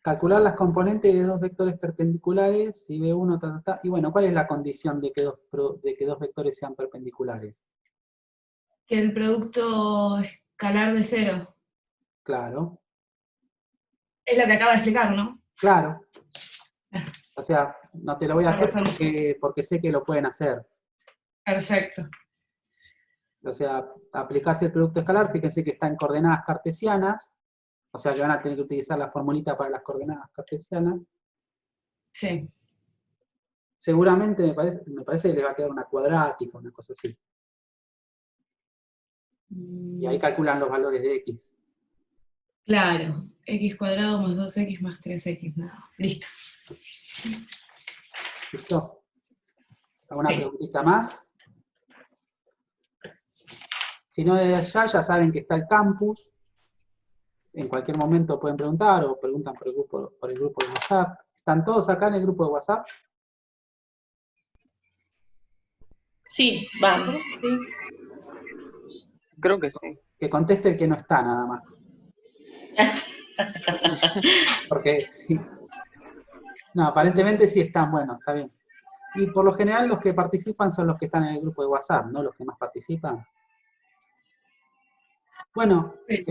Speaker 1: Calcular las componentes de dos vectores perpendiculares, si B1, y bueno, ¿cuál es la condición de que dos vectores sean perpendiculares?
Speaker 4: Que el producto escalar de 0.
Speaker 1: Claro,
Speaker 4: Es lo que acaba de explicar, ¿no?
Speaker 1: claro. O sea, no te lo voy a hacer
Speaker 4: Razón.
Speaker 1: porque sé que lo pueden hacer.
Speaker 4: Perfecto.
Speaker 1: O sea, aplicás el producto escalar, fíjense que está en coordenadas cartesianas, o sea que van a tener que utilizar la formulita para las coordenadas cartesianas.
Speaker 4: Sí.
Speaker 1: Seguramente me parece que le va a quedar una cuadrática, una cosa así. Y ahí calculan los valores de x.
Speaker 4: Claro. X cuadrado más 2x más 3x. Nada. Listo.
Speaker 1: ¿Listo? ¿Alguna
Speaker 4: Sí.
Speaker 1: preguntita más? Si no, desde allá ya saben que está el campus. En cualquier momento pueden preguntar o preguntan por el grupo de WhatsApp. ¿Están todos acá en el grupo de WhatsApp?
Speaker 2: Sí, vamos.
Speaker 3: Sí.
Speaker 5: Creo que sí.
Speaker 1: Que conteste el que no está, nada más. Porque, sí. No, aparentemente sí están, bueno, está bien. Y por lo general los que participan son los que están en el grupo de WhatsApp, ¿no? Los que más participan. Bueno,
Speaker 4: Sí.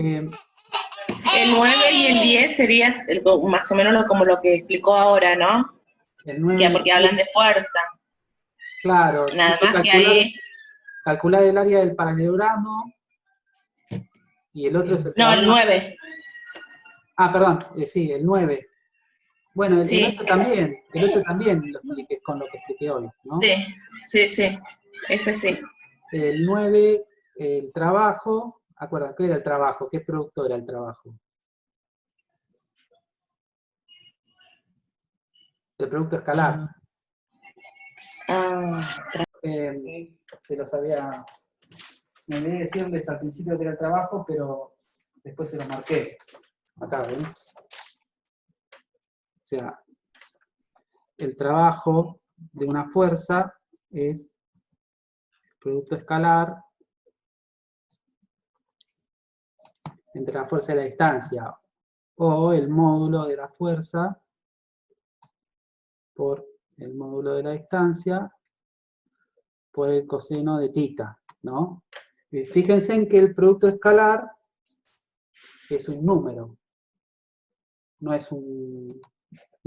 Speaker 2: El 9 y el 10 sería más o menos como lo que explicó ahora, ¿no?
Speaker 1: el 9
Speaker 2: Ya, porque hablan de fuerza.
Speaker 1: claro,
Speaker 2: Nada
Speaker 1: hay que
Speaker 2: más que ahí.
Speaker 1: calcular el área del paralelogramo y el otro es el
Speaker 2: No, el
Speaker 1: trabajo.
Speaker 2: 9.
Speaker 1: Ah, perdón, sí, el 9. Bueno, el
Speaker 2: Sí.
Speaker 1: 8 también, el 8 también lo expliqué con lo que expliqué hoy, ¿no?
Speaker 2: Sí, sí, sí. Ese sí.
Speaker 1: El 9, el trabajo, acuérdate, ¿qué era el trabajo? ¿Qué producto era el trabajo? El producto escalar. Se los había... Me olvidé decirles al principio que era el trabajo, pero después se lo marqué. Acá, ¿ven? O sea, el trabajo de una fuerza es el producto escalar entre la fuerza y la distancia, o el módulo de la fuerza por el módulo de la distancia por el coseno de θ, ¿no? Y fíjense en que el producto escalar es un número, no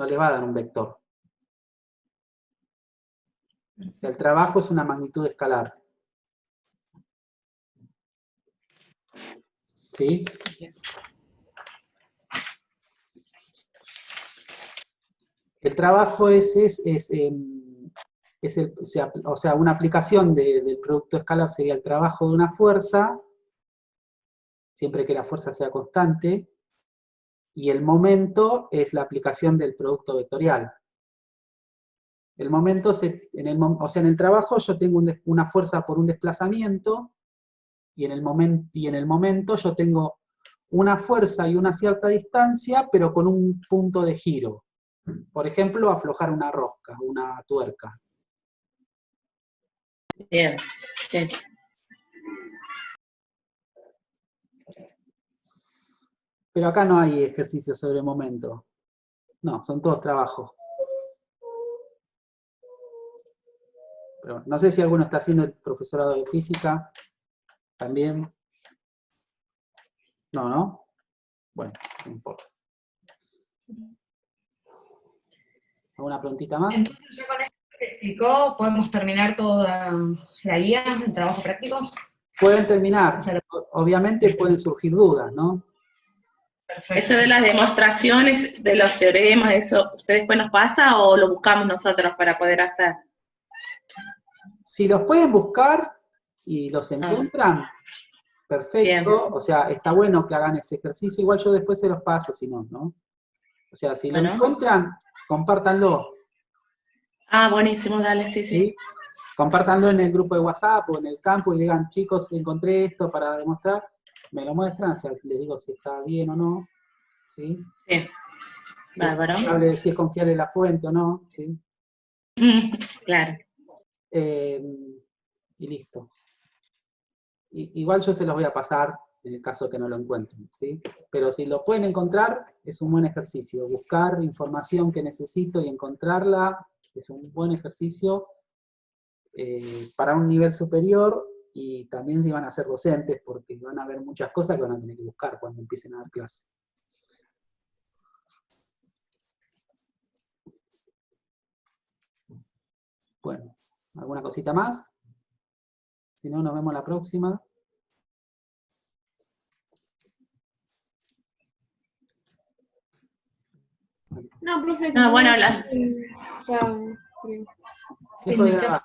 Speaker 1: le va a dar un vector. El trabajo es una magnitud escalar. ¿Sí? El trabajo o sea, una aplicación del producto escalar sería el trabajo de una fuerza, siempre que la fuerza sea constante, y el momento es la aplicación del producto vectorial. El momento, o sea, en el trabajo yo tengo una fuerza por un desplazamiento, y en el momento yo tengo una fuerza y una cierta distancia, pero con un punto de giro. Por ejemplo, aflojar una rosca, una tuerca.
Speaker 2: Bien. Sí.
Speaker 1: Pero acá no hay ejercicios sobre momento. No, son todos trabajos. Pero bueno, no sé si alguno está haciendo el profesorado de física también. No, ¿no? Bueno, no importa. ¿Alguna preguntita más?
Speaker 4: Entonces, ya con esto que explicó, podemos terminar toda la guía, el trabajo práctico.
Speaker 1: Pueden terminar.
Speaker 4: O sea,
Speaker 1: Obviamente pueden surgir dudas, ¿no?
Speaker 4: perfecto.
Speaker 2: Eso de las demostraciones, de los teoremas, ¿eso usted después nos pasa o lo buscamos nosotros para poder hacer?
Speaker 1: Si los pueden buscar y los encuentran, perfecto.
Speaker 2: Bien.
Speaker 1: O sea, está bueno que hagan ese ejercicio. Igual yo después se los paso, si no, ¿no? O sea, si lo
Speaker 2: Bueno.
Speaker 1: encuentran, compártanlo.
Speaker 2: Ah, buenísimo, dale, sí, sí.
Speaker 1: ¿Sí? Compártanlo en el grupo de WhatsApp o en el campo y digan, chicos, encontré esto para demostrar. Me lo muestran, o sea, les digo si está bien o no. ¿Sí?
Speaker 2: Sí.
Speaker 1: Si es
Speaker 2: Bárbaro.
Speaker 1: confiable, si es confiable la fuente o no. ¿Sí?
Speaker 2: Claro.
Speaker 1: Y listo. Igual yo se los voy a pasar en el caso que no lo encuentren, ¿sí? Pero si lo pueden encontrar, es un buen ejercicio. Buscar información que necesito y encontrarla es un buen ejercicio para un nivel superior, y también si van a ser docentes, porque van a ver muchas cosas que van a tener que buscar cuando empiecen a dar clases. Bueno, ¿alguna cosita más? Si no, nos vemos la próxima.
Speaker 3: No, profe,
Speaker 2: No, bueno,
Speaker 3: ya, creo.
Speaker 1: Dejo de grabar.